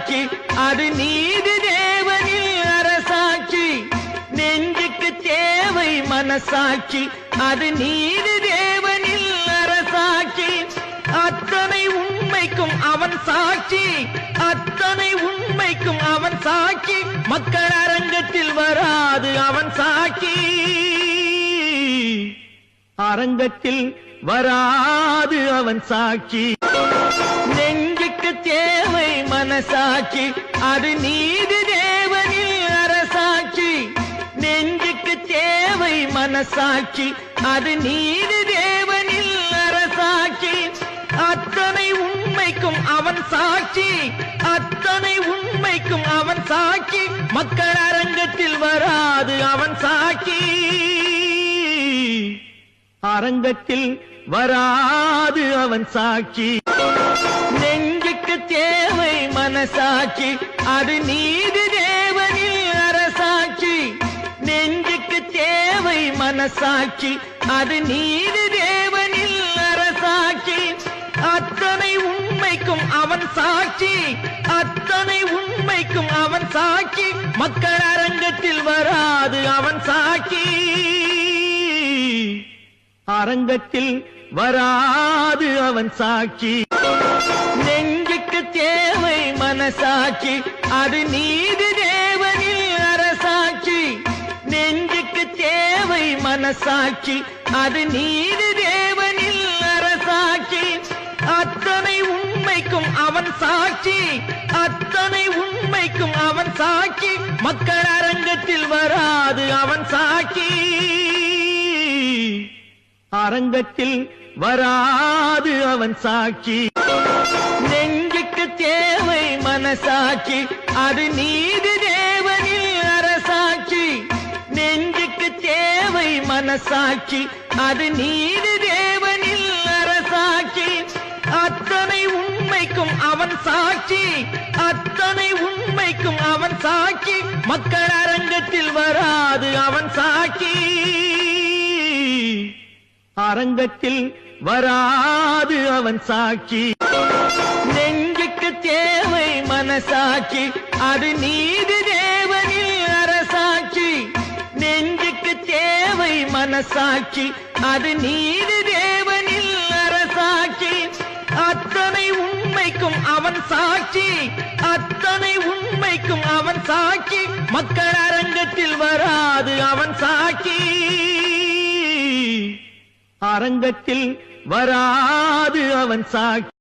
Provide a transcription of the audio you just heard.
மனசாட்சி அது நீதி தேவனில் அரசாட்சி நெஞ்சுக்கு தேவை மனசாட்சி அது நீதி தேவனில் அரசாட்சி அத்தனை உண்மைக்கும் அவன் சாட்சி அத்தனை உண்மைக்கும் அவன் சாட்சி மக்கள் அரங்கத்தில் வராது அவன் சாட்சி அரங்கத்தில் வராது அவன் சாட்சி நெஞ்சுக்கு தேவை மனசாட்சி அது நீதி தேவனில் அரசாட்சி நெஞ்சுக்கு தேவை மனசாட்சி அது நீதி தேவனில் அரசாட்சி அத்தனை உண்மைக்கும் அவன் சாட்சி அத்தனை உண்மைக்கும் அவன் சாட்சி மக்கள் அரங்கத்தில் வராது அவன் சாட்சி அரங்கத்தில் வராது அவன் சாட்சி நெஞ்சுக்கு தேவை மனசாட்சி அது நீதி தேவனில் அரசாட்சி நெஞ்சுக்கு தேவை மனசாட்சி அது நீதி தேவனில் அரசாட்சி அத்தனை உண்மைக்கும் அவன் சாட்சி அத்தனை உண்மைக்கும் அவன் சாட்சி மக்கள் அரங்கத்தில் வராது அவன் சாட்சி அரங்கத்தில் வராது அவன் சாட்சி நெஞ்சுக்கு தேவை மனசாட்சி அது நீதி தேவனில் அரசாட்சி நெஞ்சுக்கு தேவை மனசாட்சி அது நீதி தேவனில் அரசாட்சி அத்தனை உண்மைக்கும் அவன் சாட்சி அத்தனை உண்மைக்கும் அவன் சாட்சி மக்கள் அரங்கத்தில் வராது அவன் சாட்சி அரங்கத்தில் வராது அவன் சாட்சி நெஞ்சுக்கு தேவை மனசாட்சி அது நீதி தேவனில் அரசாட்சி நெஞ்சுக்கு தேவை மனசாட்சி அது நீதி தேவனில் அரசாட்சி அத்தனை உண்மைக்கும் அவன் சாட்சி அத்தனை உண்மைக்கும் அவன் சாட்சி மக்கள் அரங்கத்தில் வராது அவன் சாட்சி அரங்கத்தில் வராது அவன் சாட்சி நெஞ்சுக்கு தேவை மனசாட்சி அது நீதி தேவனில் அரசாட்சி நெஞ்சுக்கு தேவை மனசாட்சி அது நீதி தேவனில் அரசாட்சி அத்தனை உண்மைக்கும் அவன் சாட்சி அத்தனை உண்மைக்கும் அவன் சாட்சி மக்கள் அரங்கத்தில் வராது அவன் சாட்சி அரங்கத்தில் வராது அவன் சாட்சி